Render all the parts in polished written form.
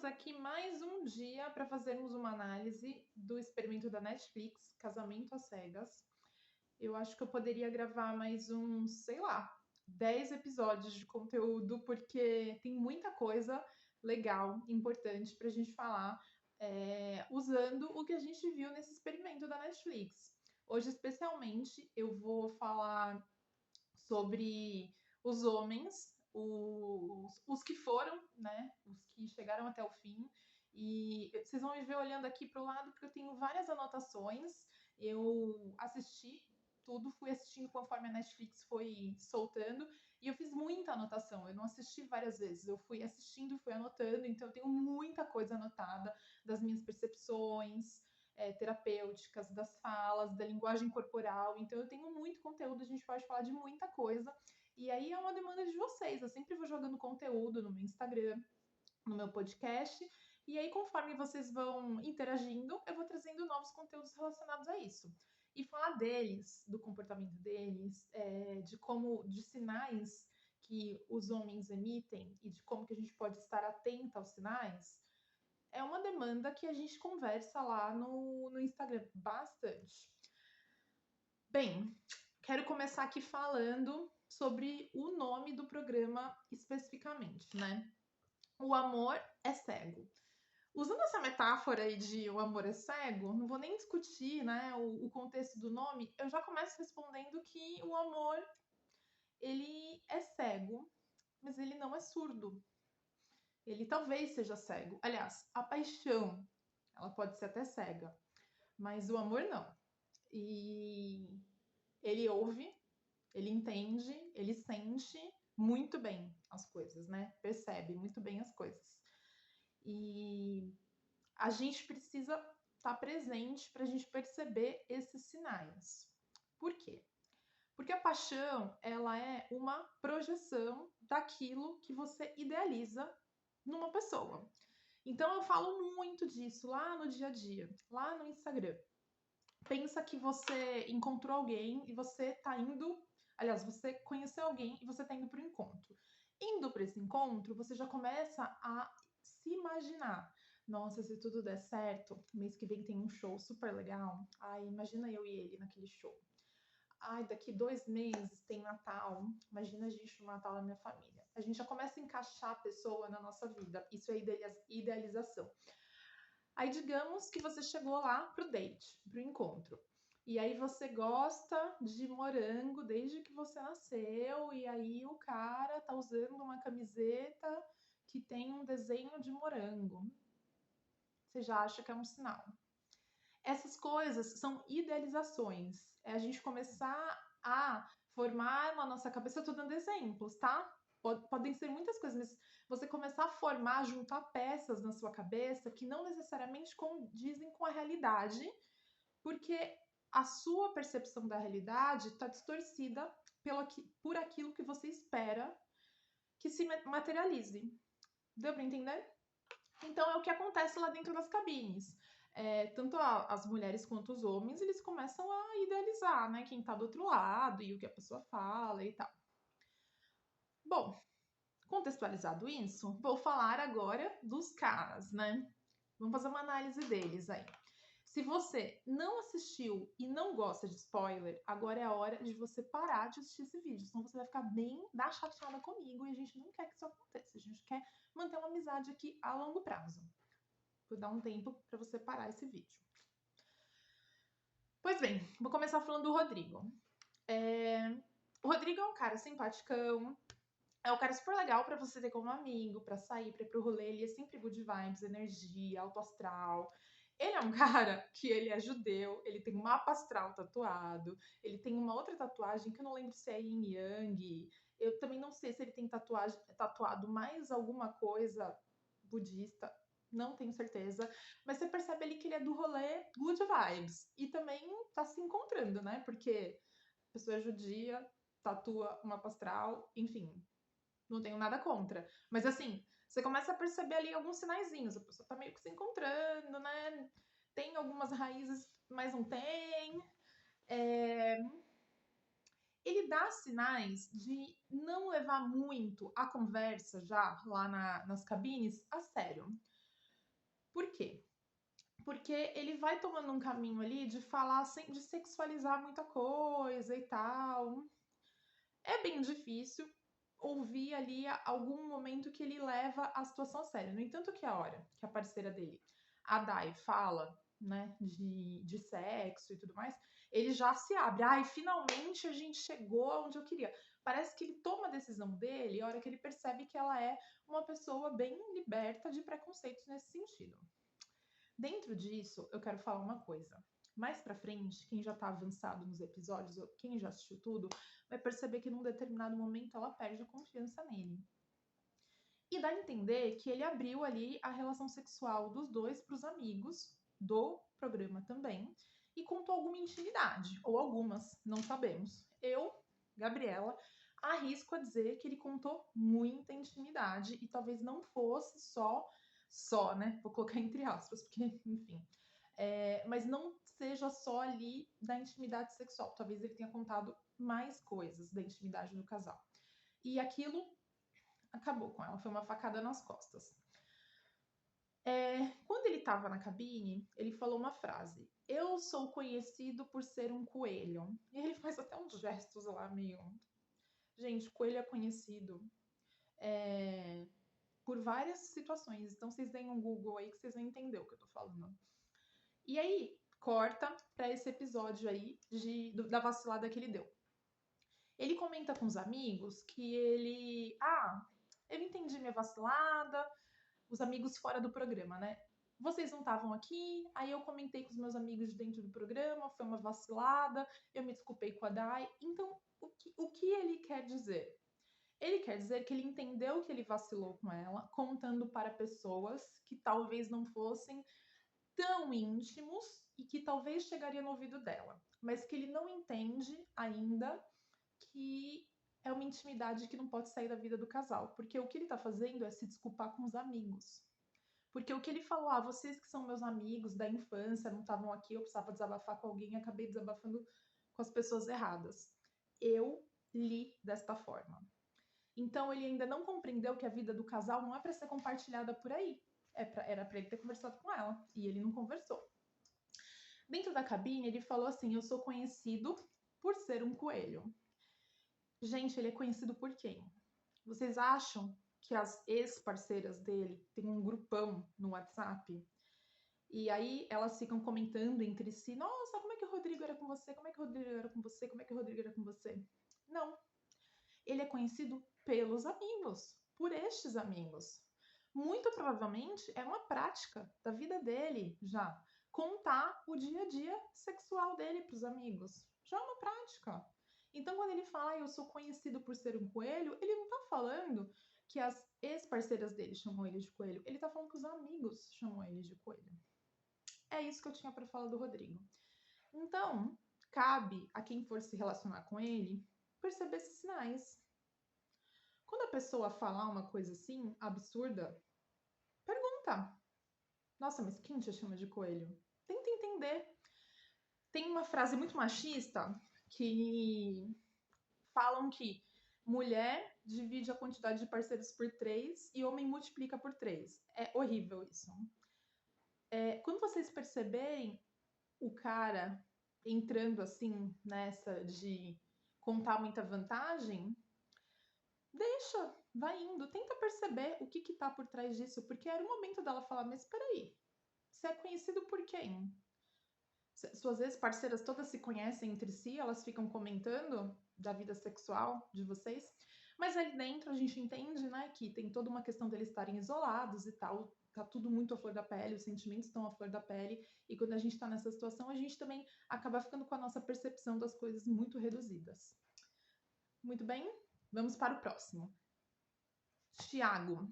Estamos aqui mais um dia para fazermos uma análise do experimento da Netflix, Casamento às Cegas. Eu acho que eu poderia gravar mais uns, sei lá, 10 episódios de conteúdo, porque tem muita coisa legal, importante para a gente falar, usando o que a gente viu nesse experimento da Netflix. Hoje, especialmente, eu vou falar sobre os homens, os que foram, né? Os que chegaram até o fim. E vocês vão me ver olhando aqui para o lado, porque eu tenho várias anotações. Eu assisti tudo, fui assistindo conforme a Netflix foi soltando, e eu fiz muita anotação. Eu não assisti várias vezes, eu fui assistindo, fui anotando, então eu tenho muita coisa anotada das minhas percepções, terapêuticas, das falas, da linguagem corporal. Então eu tenho muito conteúdo, a gente pode falar de muita coisa. E aí é uma demanda de vocês. Eu sempre vou jogando conteúdo no meu Instagram, no meu podcast. E aí, conforme vocês vão interagindo, eu vou trazendo novos conteúdos relacionados a isso. E falar deles, do comportamento deles, de sinais que os homens emitem e de como que a gente pode estar atento aos sinais, é uma demanda que a gente conversa lá no Instagram bastante. Bem, quero começar aqui falando sobre o nome do programa especificamente, né? O amor é cego. Usando essa metáfora aí de o amor é cego, não vou nem discutir, né, o contexto do nome, eu já começo respondendo que o amor, ele é cego, mas ele não é surdo. Ele talvez seja cego. Aliás, a paixão, ela pode ser até cega, mas o amor não. E ele ouve, ele entende, ele sente muito bem as coisas, né? Percebe muito bem as coisas. E a gente precisa estar presente para a gente perceber esses sinais. Por quê? Porque a paixão, ela é uma projeção daquilo que você idealiza numa pessoa. Então eu falo muito disso lá no dia a dia, lá no Instagram. Pensa que você encontrou alguém e você tá indo. Aliás, você conheceu alguém e você tá indo pro encontro. Indo para esse encontro, você já começa a se imaginar. Nossa, se tudo der certo, mês que vem tem um show super legal. Ai, imagina eu e ele naquele show. Ai, daqui 2 meses tem Natal. Imagina a gente no Natal da minha família. A gente já começa a encaixar a pessoa na nossa vida. Isso é idealização. Aí, digamos que você chegou lá pro date, pro encontro. E aí você gosta de morango desde que você nasceu, e aí o cara tá usando uma camiseta que tem um desenho de morango. Você já acha que é um sinal. Essas coisas são idealizações. É a gente começar a formar na nossa cabeça. Eu tô dando exemplos, tá? Podem ser muitas coisas, mas você começar a formar, juntar peças na sua cabeça que não necessariamente condizem com a realidade, porque a sua percepção da realidade está distorcida por aquilo que você espera que se materialize. Deu para entender? Então é o que acontece lá dentro das cabines. Tanto as mulheres quanto os homens, eles começam a idealizar, né, quem tá do outro lado e o que a pessoa fala e tal. Bom, contextualizado isso, vou falar agora dos caras, né? Vamos fazer uma análise deles aí. Se você não assistiu e não gosta de spoiler, agora é a hora de você parar de assistir esse vídeo, senão você vai ficar bem da chateada comigo e a gente não quer que isso aconteça. A gente quer manter uma amizade aqui a longo prazo. Vou dar um tempo para você parar esse vídeo. Pois bem, vou começar falando do Rodrigo. O Rodrigo é um cara simpaticão, é um cara super legal para você ter como amigo, para sair, para ir pro rolê. Ele é sempre good vibes, energia, alto astral. Ele é um cara que ele é judeu, ele tem um mapa astral tatuado, ele tem uma outra tatuagem que eu não lembro se é yin yang. Eu também não sei se ele tem tatuado mais alguma coisa budista, não tenho certeza. Mas você percebe ali que ele é do rolê good vibes. E também tá se encontrando, né? Porque a pessoa é judia, tatua uma mapa astral, enfim, não tenho nada contra. Mas assim, você começa a perceber ali alguns sinaizinhos. A pessoa tá meio que se encontrando, né? Tem algumas raízes, mas não tem. Ele dá sinais de não levar muito a conversa já lá nas cabines a sério. Porque ele vai tomando um caminho ali de falar, de sexualizar muita coisa e tal. É bem difícil ouvir ali algum momento que ele leva a situação a sério. No entanto, que a hora que a parceira dele, a Dai, fala, né, de sexo e tudo mais, ele já se abre. Ai, finalmente a gente chegou aonde eu queria. Parece que ele toma a decisão dele a hora que ele percebe que ela é uma pessoa bem liberta de preconceitos nesse sentido. Dentro disso, eu quero falar uma coisa. Mais pra frente, quem já tá avançado nos episódios, ou quem já assistiu tudo, vai perceber que num determinado momento ela perde a confiança nele. E dá a entender que ele abriu ali a relação sexual dos dois pros amigos do programa também e contou alguma intimidade, ou algumas, não sabemos. Eu, Gabriela, arrisco a dizer que ele contou muita intimidade e talvez não fosse só, né? Vou colocar entre aspas, porque, enfim. Mas não seja só ali da intimidade sexual. Talvez ele tenha contado mais coisas da intimidade do casal. E aquilo acabou com ela, foi uma facada nas costas. Quando ele estava na cabine, ele falou uma frase: "Eu sou conhecido por ser um coelho." E ele faz até uns gestos lá meio. Gente, coelho é conhecido por várias situações. Então vocês deem um Google aí que vocês vão entender o que eu tô falando. E aí, corta para esse episódio aí da vacilada que ele deu. Ele comenta com os amigos que eu entendi minha vacilada, os amigos fora do programa, né? Vocês não estavam aqui, aí eu comentei com os meus amigos dentro do programa, foi uma vacilada, eu me desculpei com a Dai. Então, o que ele quer dizer? Ele quer dizer que ele entendeu que ele vacilou com ela, contando para pessoas que talvez não fossem tão íntimos e que talvez chegaria no ouvido dela, mas que ele não entende ainda que é uma intimidade que não pode sair da vida do casal, porque o que ele tá fazendo é se desculpar com os amigos. Porque o que ele falou, vocês que são meus amigos da infância, não estavam aqui, eu precisava desabafar com alguém e acabei desabafando com as pessoas erradas. Eu li desta forma. Então ele ainda não compreendeu que a vida do casal não é para ser compartilhada por aí. Era para ele ter conversado com ela e ele não conversou. Dentro da cabine, ele falou assim: "Eu sou conhecido por ser um coelho." Gente, ele é conhecido por quem? Vocês acham que as ex-parceiras dele têm um grupão no WhatsApp? E aí elas ficam comentando entre si: "Nossa, como é que o Rodrigo era com você? Como é que o Rodrigo era com você? Como é que o Rodrigo era com você?" Não. Ele é conhecido pelos amigos, por estes amigos. Muito provavelmente é uma prática da vida dele já contar o dia a dia sexual dele para os amigos. Já é uma prática. Então, quando ele fala, eu sou conhecido por ser um coelho, ele não está falando que as ex-parceiras dele chamam ele de coelho. Ele está falando que os amigos chamam ele de coelho. É isso que eu tinha para falar do Rodrigo. Então, cabe a quem for se relacionar com ele perceber esses sinais. Quando a pessoa falar uma coisa assim, absurda, pergunta: "Nossa, mas quem te chama de coelho?" Tenta entender. Tem uma frase muito machista que falam que mulher divide a quantidade de parceiros por 3 e homem multiplica por 3. É horrível isso. Quando vocês perceberem o cara entrando assim nessa de contar muita vantagem, deixa, vai indo, tenta perceber o que tá por trás disso, porque era o momento dela falar, mas peraí, você é conhecido por quem? Suas ex-parceiras todas se conhecem entre si, elas ficam comentando da vida sexual de vocês, mas ali dentro a gente entende, né, que tem toda uma questão deles estarem isolados e tal, tá tudo muito à flor da pele, os sentimentos estão à flor da pele, e quando a gente tá nessa situação, a gente também acaba ficando com a nossa percepção das coisas muito reduzidas. Muito bem, vamos para o próximo. Tiago.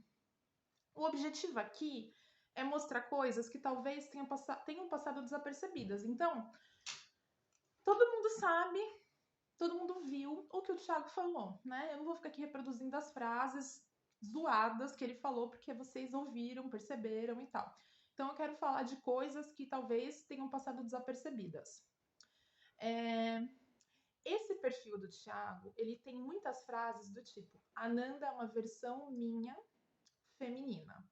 O objetivo aqui é mostrar coisas que talvez tenham passado desapercebidas. Então, todo mundo sabe, todo mundo viu o que o Thiago falou, né? Eu não vou ficar aqui reproduzindo as frases zoadas que ele falou, porque vocês ouviram, perceberam e tal. Então, eu quero falar de coisas que talvez tenham passado desapercebidas. Esse perfil do Thiago, ele tem muitas frases do tipo: "A Nanda é uma versão minha feminina.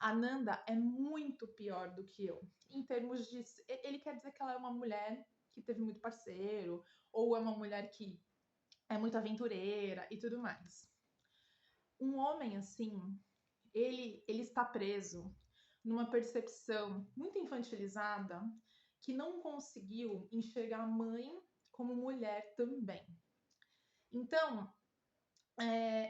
A Nanda é muito pior do que eu. Em termos de. Ele quer dizer que ela é uma mulher que teve muito parceiro, ou é uma mulher que é muito aventureira e tudo mais. Um homem assim, ele está preso numa percepção muito infantilizada que não conseguiu enxergar a mãe como mulher também. Então,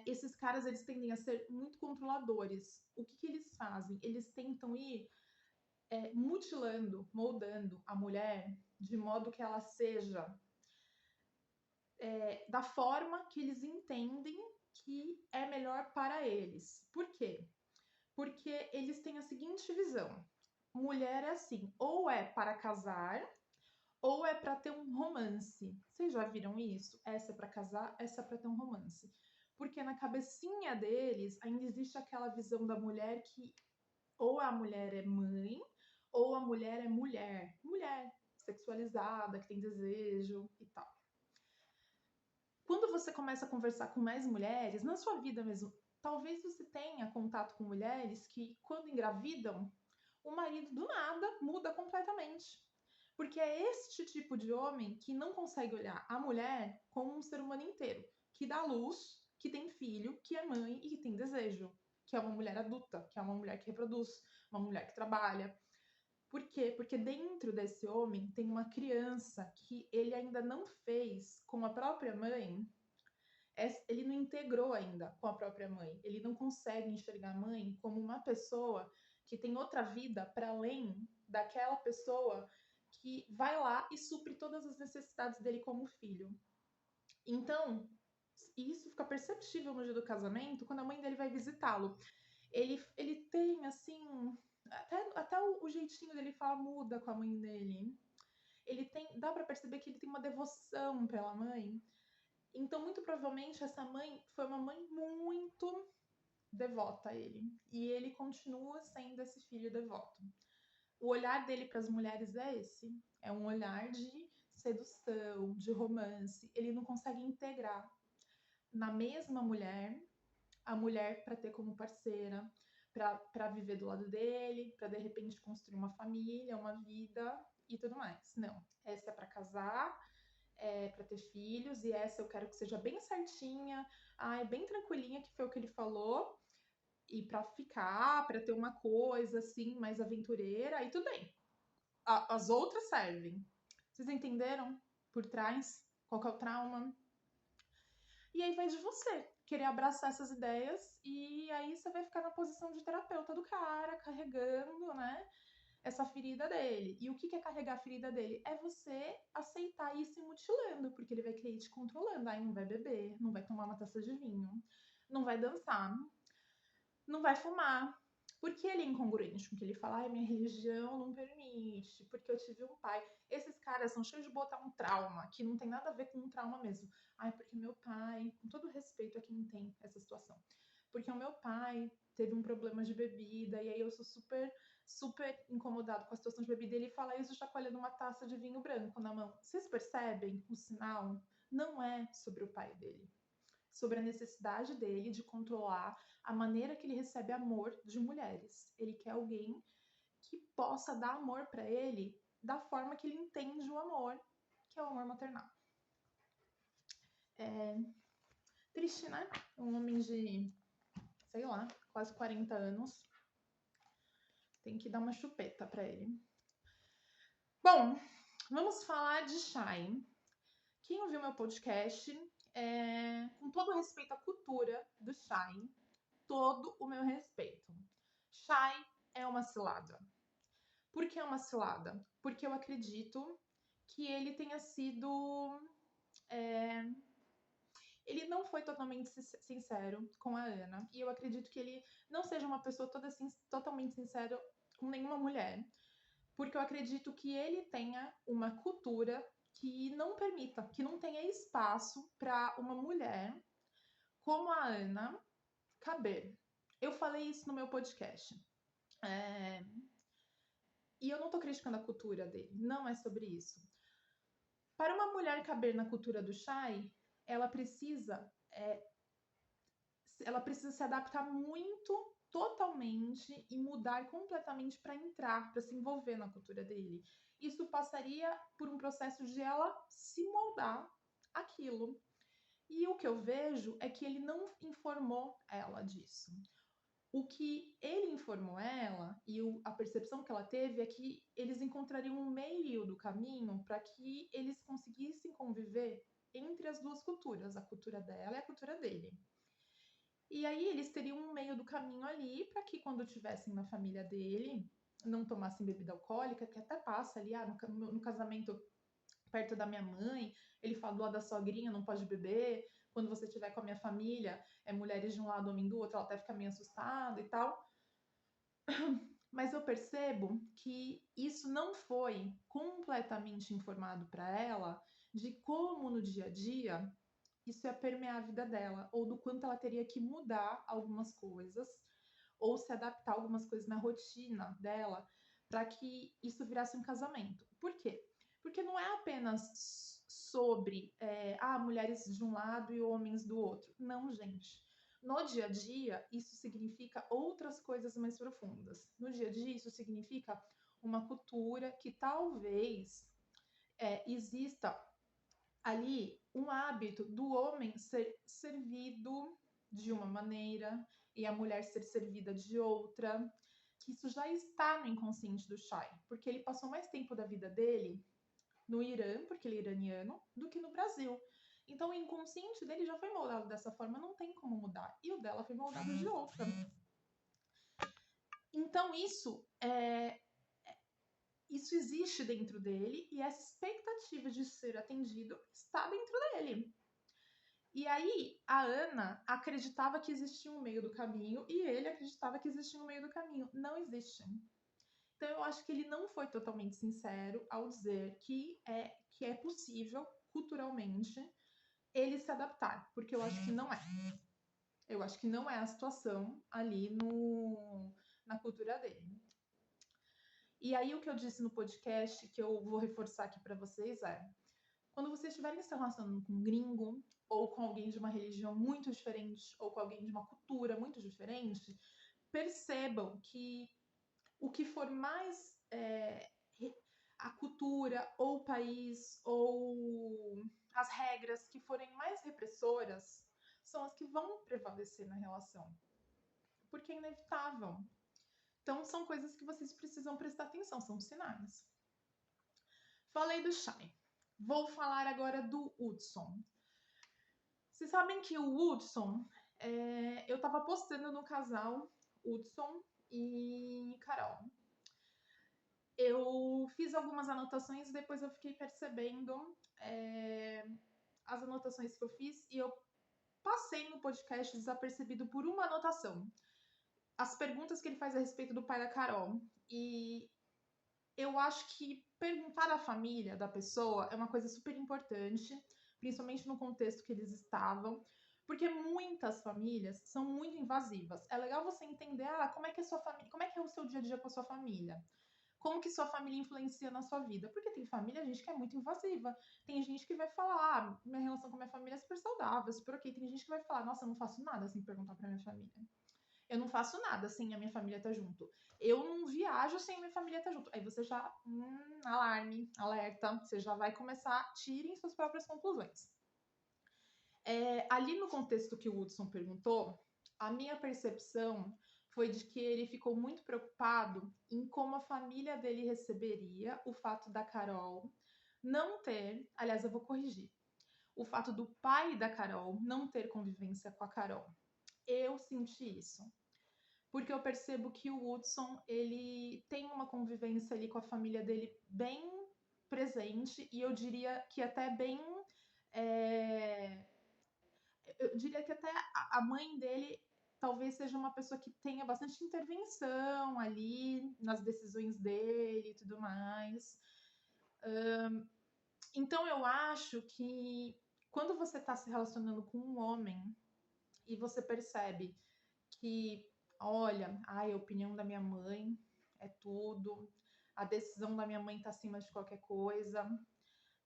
esses caras eles tendem a ser muito controladores. O que eles fazem? Eles tentam ir mutilando, moldando a mulher de modo que ela seja da forma que eles entendem que é melhor para eles. Por quê? Porque eles têm a seguinte visão: mulher é assim, ou é para casar, ou é para ter um romance. Vocês já viram isso? Essa é para casar, essa é para ter um romance. Porque na cabecinha deles ainda existe aquela visão da mulher que ou a mulher é mãe, ou a mulher é mulher. Mulher sexualizada, que tem desejo e tal. Quando você começa a conversar com mais mulheres, na sua vida mesmo, talvez você tenha contato com mulheres que, quando engravidam, o marido do nada muda completamente. Porque é este tipo de homem que não consegue olhar a mulher como um ser humano inteiro, que dá luz, que tem filho, que é mãe e que tem desejo, que é uma mulher adulta, que é uma mulher que reproduz, uma mulher que trabalha. Por quê? Porque dentro desse homem tem uma criança que ele ainda não fez com a própria mãe, ele não integrou ainda com a própria mãe. Ele não consegue enxergar a mãe como uma pessoa que tem outra vida para além daquela pessoa que vai lá e supre todas as necessidades dele como filho. Então, isso fica perceptível no dia do casamento quando a mãe dele vai visitá-lo. Ele tem, assim, até o jeitinho dele falar muda com a mãe dele. Dá para perceber que ele tem uma devoção pela mãe. Então, muito provavelmente, essa mãe foi uma mãe muito devota a ele. E ele continua sendo esse filho devoto. O olhar dele para as mulheres é esse. É um olhar de sedução, de romance. Ele não consegue integrar na mesma mulher a mulher para ter como parceira, para viver do lado dele, para de repente construir uma família, uma vida e tudo mais. Não, essa é para casar, para ter filhos, e essa eu quero que seja bem certinha, bem tranquilinha, que foi o que ele falou, e para ficar, para ter uma coisa assim mais aventureira, aí tudo bem. As outras servem. Vocês entenderam por trás qual que é o trauma? E aí vai de você querer abraçar essas ideias, e aí você vai ficar na posição de terapeuta do cara, carregando, né, essa ferida dele. E o que é carregar a ferida dele? É você aceitar ir se mutilando, porque ele vai querer ir te controlando. Aí não vai beber, não vai tomar uma taça de vinho, não vai dançar, não vai fumar. Porque ele é incongruente com o que ele fala, minha religião não permite, porque eu tive um pai. Esses caras são cheios de botar um trauma, que não tem nada a ver com um trauma mesmo. Porque meu pai, com todo respeito a quem tem essa situação, porque o meu pai teve um problema de bebida, e aí eu sou super, super incomodado com a situação de bebida. Ele fala isso chacoalhando uma taça de vinho branco na mão. Vocês percebem o sinal? Não é sobre o pai dele. Sobre a necessidade dele de controlar a maneira que ele recebe amor de mulheres. Ele quer alguém que possa dar amor para ele da forma que ele entende o amor, que é o amor maternal. Triste, né? Um homem de, sei lá, quase 40 anos. Tem que dar uma chupeta para ele. Bom, vamos falar de Shai. Quem ouviu meu podcast, com todo respeito à cultura do Shai, todo o meu respeito. Shai é uma cilada. Por que é uma cilada? Porque eu acredito que ele tenha sido... Ele não foi totalmente sincero com a Ana. E eu acredito que ele não seja uma pessoa totalmente sincera com nenhuma mulher. Porque eu acredito que ele tenha uma cultura que não permita, que não tenha espaço para uma mulher como a Ana caber. Eu falei isso no meu podcast. E eu não tô criticando a cultura dele, não é sobre isso. Para uma mulher caber na cultura do Shai, ela precisa se adaptar muito totalmente e mudar completamente para entrar, para se envolver na cultura dele. Isso passaria por um processo de ela se moldar aquilo. E o que eu vejo é que ele não informou ela disso. O que ele informou ela e a percepção que ela teve é que eles encontrariam um meio do caminho para que eles conseguissem conviver entre as duas culturas, a cultura dela e a cultura dele. E aí eles teriam um meio do caminho ali para que quando estivessem na família dele, não tomassem bebida alcoólica, que até passa ali, no casamento perto da minha mãe, ele falou da sogrinha, não pode beber, quando você estiver com a minha família, é mulheres de um lado, homem do outro, ela até fica meio assustada e tal. Mas eu percebo que isso não foi completamente informado para ela de como no dia a dia isso ia permear a vida dela, ou do quanto ela teria que mudar algumas coisas, ou se adaptar a algumas coisas na rotina dela, para que isso virasse um casamento. Por quê? Porque não é apenas sobre mulheres de um lado e homens do outro. Não, gente. No dia a dia, isso significa outras coisas mais profundas. No dia a dia, isso significa uma cultura que talvez exista ali um hábito do homem ser servido de uma maneira e a mulher ser servida de outra, que isso já está no inconsciente do Shai, porque ele passou mais tempo da vida dele no Irã, porque ele é iraniano, do que no Brasil. Então o inconsciente dele já foi moldado dessa forma, não tem como mudar. E o dela foi moldado de outra. Então isso existe dentro dele e essa expectativa de ser atendido está dentro dele. E aí, a Ana acreditava que existia um meio do caminho e ele acreditava que existia um meio do caminho. Não existe. Então, eu acho que ele não foi totalmente sincero ao dizer que é possível, culturalmente, ele se adaptar, porque eu acho que não é. Eu acho que não é a situação ali na cultura dele. E aí, o que eu disse no podcast, que eu vou reforçar aqui para vocês, é: quando vocês estiverem se relacionando com um gringo, ou com alguém de uma religião muito diferente, ou com alguém de uma cultura muito diferente, percebam que o que for mais a cultura, ou o país, ou as regras que forem mais repressoras, são as que vão prevalecer na relação. Porque é inevitável. Então, são coisas que vocês precisam prestar atenção, são sinais. Falei do Shai. Vou falar agora do Hudson. Vocês sabem que o Hudson, eu tava postando no casal Hudson e Carol. Eu fiz algumas anotações e depois eu fiquei percebendo as anotações que eu fiz e eu passei no podcast desapercebido por uma anotação. As perguntas que ele faz a respeito do pai da Carol. E eu acho que perguntar à família da pessoa é uma coisa super importante, principalmente no contexto que eles estavam, porque muitas famílias são muito invasivas. É legal você entender, como é que é a sua família, como é que é o seu dia a dia com a sua família? Como que sua família influencia na sua vida? Porque tem família, gente que é muito invasiva. Tem gente que vai falar, minha relação com a minha família é super saudável, super ok. Tem gente que vai falar, nossa, eu não faço nada sem perguntar pra minha família. Eu não faço nada sem a minha família estar junto. Eu não viajo sem a minha família estar junto. Aí você já, alarme, alerta, você já vai começar, tirem suas próprias conclusões. Ali no contexto que o Hudson perguntou, a minha percepção foi de que ele ficou muito preocupado em como a família dele receberia o fato da Carol não ter, aliás, eu vou corrigir, o fato do pai da Carol não ter convivência com a Carol. Eu senti isso. Porque eu percebo que o Hudson, ele tem uma convivência ali com a família dele bem presente e eu diria que até bem eu diria que até a mãe dele talvez seja uma pessoa que tenha bastante intervenção ali nas decisões dele e tudo mais. Então eu acho que quando você está se relacionando com um homem e você percebe que, olha, a opinião da minha mãe é tudo, a decisão da minha mãe está acima de qualquer coisa,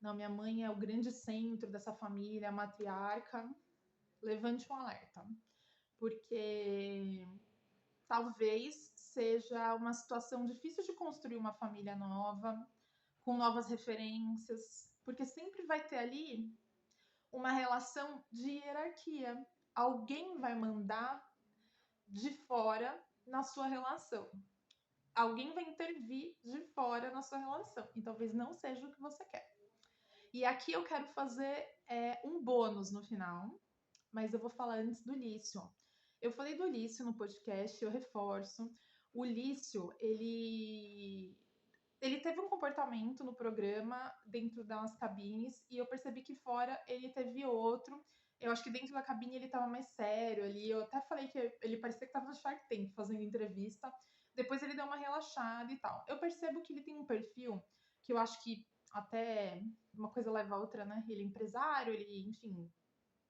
não, minha mãe é o grande centro dessa família, a matriarca, levante um alerta. Porque talvez seja uma situação difícil de construir uma família nova, com novas referências, porque sempre vai ter ali uma relação de hierarquia. Alguém vai mandar de fora na sua relação. Alguém vai intervir de fora na sua relação. E talvez não seja o que você quer. E aqui eu quero fazer um bônus no final, mas eu vou falar antes do Lício. Eu falei do Lício no podcast, eu reforço. O Lício, ele teve um comportamento no programa dentro das cabines e eu percebi que fora ele teve outro. Eu acho que dentro da cabine ele tava mais sério ali. Eu até falei que ele parecia que tava no Shark Tank fazendo entrevista. Depois ele deu uma relaxada e tal. Eu percebo que ele tem um perfil que eu acho que até uma coisa leva a outra, né? Ele é empresário, ele, enfim,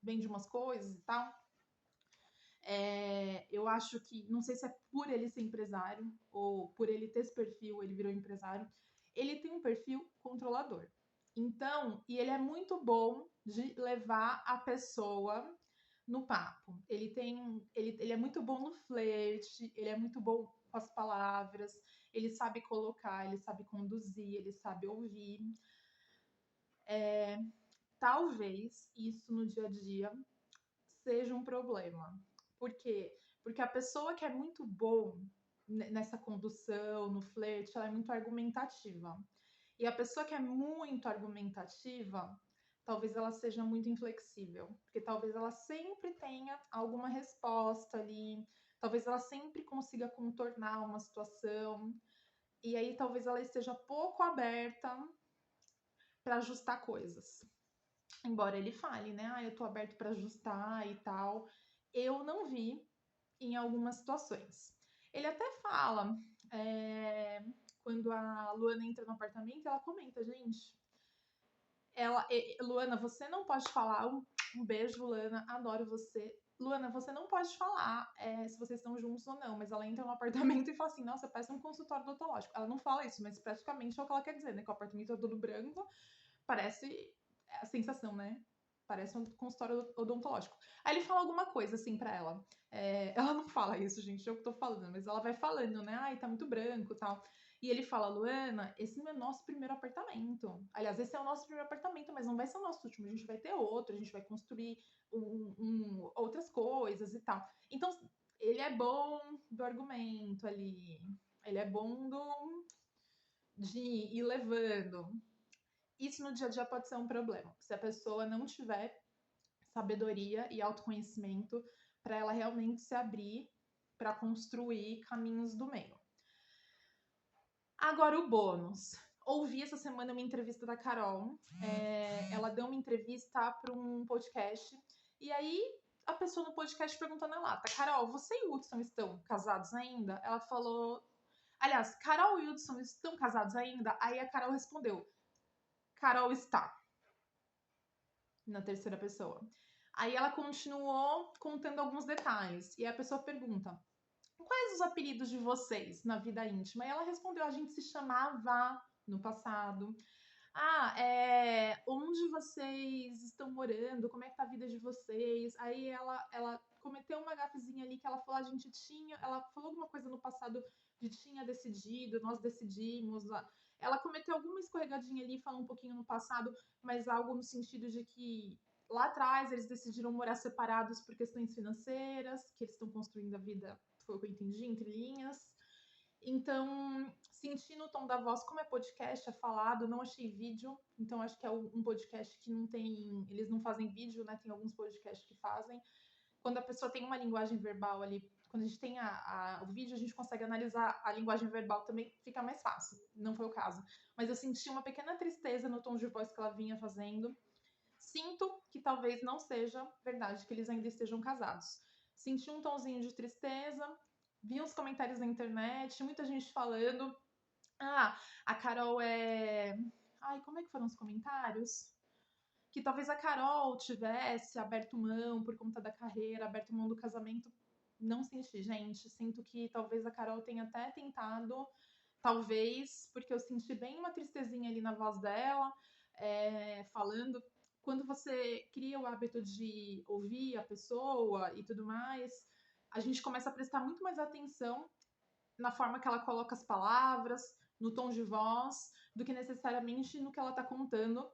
vende umas coisas e tal. Eu acho que, não sei se é por ele ser empresário ou por ele ter esse perfil, ele virou empresário. Ele tem um perfil controlador. Então, e ele é muito bom de levar a pessoa no papo. Ele é muito bom no flerte, ele é muito bom com as palavras, ele sabe colocar, ele sabe conduzir, ele sabe ouvir. Talvez isso no dia a dia seja um problema. Por quê? Porque a pessoa que é muito bom nessa condução, no flerte, ela é muito argumentativa. E a pessoa que é muito argumentativa, talvez ela seja muito inflexível, porque talvez ela sempre tenha alguma resposta ali, talvez ela sempre consiga contornar uma situação, e aí talvez ela esteja pouco aberta para ajustar coisas. Embora ele fale, né? Ah, eu tô aberto para ajustar e tal. Eu não vi em algumas situações. Ele até fala, quando a Luana entra no apartamento, ela comenta, gente. Luana, você não pode falar. Um beijo, Luana, adoro você. Luana, você não pode falar se vocês estão juntos ou não, mas ela entra no apartamento e fala assim: nossa, parece um consultório odontológico. Ela não fala isso, mas praticamente é o que ela quer dizer, né? Que o apartamento é todo branco, parece a sensação, né? Parece um consultório odontológico. Aí ele fala alguma coisa assim pra ela. Ela não fala isso, gente, eu que tô falando, mas ela vai falando, né? Ai, tá muito branco e tal. E ele fala, Luana, esse não é nosso primeiro apartamento. Aliás, esse é o nosso primeiro apartamento, mas não vai ser o nosso último. A gente vai ter outro, a gente vai construir outras coisas e tal. Então, ele é bom do argumento ali. Ele é bom de ir levando. Isso no dia a dia pode ser um problema. Se a pessoa não tiver sabedoria e autoconhecimento para ela realmente se abrir para construir caminhos do meio. Agora o bônus. Ouvi essa semana uma entrevista da Carol. Ela deu uma entrevista para um podcast. E aí a pessoa no podcast perguntou na lata: Carol, você e o Hudson estão casados ainda? Ela falou. Aliás, Carol e Hudson estão casados ainda? Aí a Carol respondeu: Carol está. Na terceira pessoa. Aí ela continuou contando alguns detalhes. E a pessoa pergunta: quais os apelidos de vocês na vida íntima? E ela respondeu: a gente se chamava no passado. Onde vocês estão morando? Como é que tá a vida de vocês? Aí ela cometeu uma gafezinha ali que ela falou: ela falou alguma coisa no passado de tinha decidido, nós decidimos. Ela cometeu alguma escorregadinha ali, falou um pouquinho no passado, mas algo no sentido de que lá atrás eles decidiram morar separados por questões financeiras, que eles estão construindo a vida, foi o que eu entendi, entre linhas. Então, senti no tom da voz, como é podcast, é falado, não achei vídeo, então acho que é um podcast que não tem, eles não fazem vídeo, né? Tem alguns podcasts que fazem. Quando a pessoa tem uma linguagem verbal ali, quando a gente tem o vídeo, a gente consegue analisar a linguagem verbal também, fica mais fácil. Não foi o caso. Mas eu senti uma pequena tristeza no tom de voz que ela vinha fazendo. Sinto que talvez não seja verdade que eles ainda estejam casados. Senti um tonzinho de tristeza, vi uns comentários na internet, muita gente falando. A Carol é. Ai, como é que foram os comentários? Que talvez a Carol tivesse aberto mão por conta da carreira, aberto mão do casamento. Não senti, gente. Sinto que talvez a Carol tenha até tentado, talvez, porque eu senti bem uma tristezinha ali na voz dela, falando. Quando você cria o hábito de ouvir a pessoa e tudo mais, a gente começa a prestar muito mais atenção na forma que ela coloca as palavras, no tom de voz, do que necessariamente no que ela tá contando,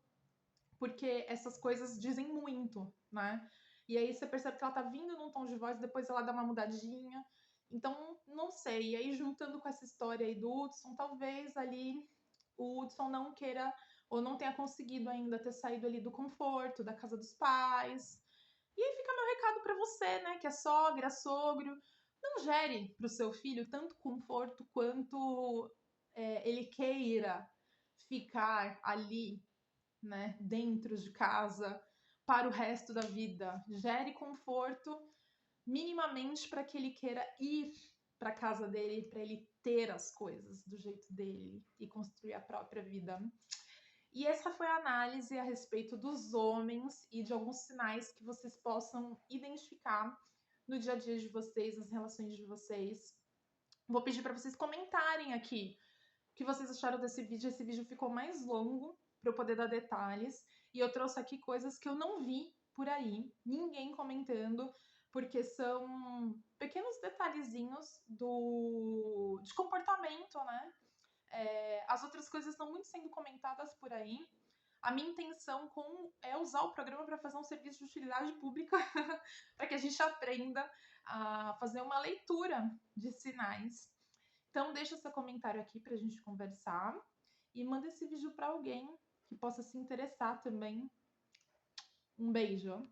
porque essas coisas dizem muito, né? E aí você percebe que ela tá vindo num tom de voz, depois ela dá uma mudadinha. Então, não sei. E aí, juntando com essa história aí do Hudson, talvez ali o Hudson não queira ou não tenha conseguido ainda ter saído ali do conforto, da casa dos pais. E aí fica meu recado para você, né, que é sogra, sogro, não gere para o seu filho tanto conforto quanto ele queira ficar ali, né, dentro de casa para o resto da vida. Gere conforto minimamente para que ele queira ir para casa dele, para ele ter as coisas do jeito dele e construir a própria vida. E essa foi a análise a respeito dos homens e de alguns sinais que vocês possam identificar no dia a dia de vocês, nas relações de vocês. Vou pedir para vocês comentarem aqui o que vocês acharam desse vídeo. Esse vídeo ficou mais longo para eu poder dar detalhes. E eu trouxe aqui coisas que eu não vi por aí, ninguém comentando, porque são pequenos detalhezinhos de comportamento, né? As outras coisas estão muito sendo comentadas por aí. A minha intenção é usar o programa para fazer um serviço de utilidade pública, para que a gente aprenda a fazer uma leitura de sinais. Então, deixa seu comentário aqui para a gente conversar e manda esse vídeo para alguém que possa se interessar também. Um beijo!